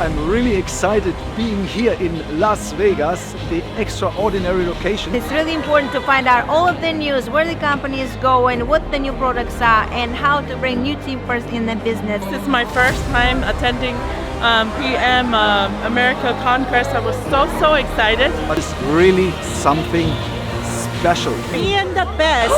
I'm really excited being here in Las Vegas, the extraordinary location. It's really important to find out all of the news, where the company is going, what the new products are, and how to bring new team first in the business. This is my first time attending PM America Congress. I was so excited. But it's really something special. Being the best.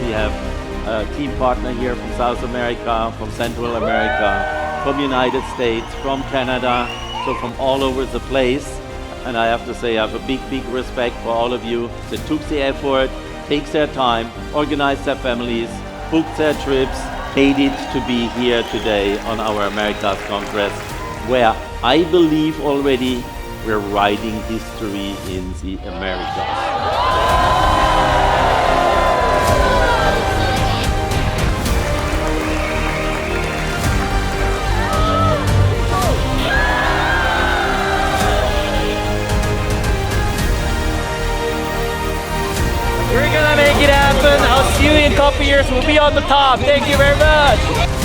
We have a team partner here from South America, from Central America, from United States, from Canada, so from all over the place. And I have to say I have a big respect for all of you that took the effort, takes their time, organized their families, booked their trips, made it to be here today on our Americas Congress, where I believe already we're writing history in the Americas. We're gonna make it happen. I'll see you in a couple years. We'll be on the top. Thank you very much.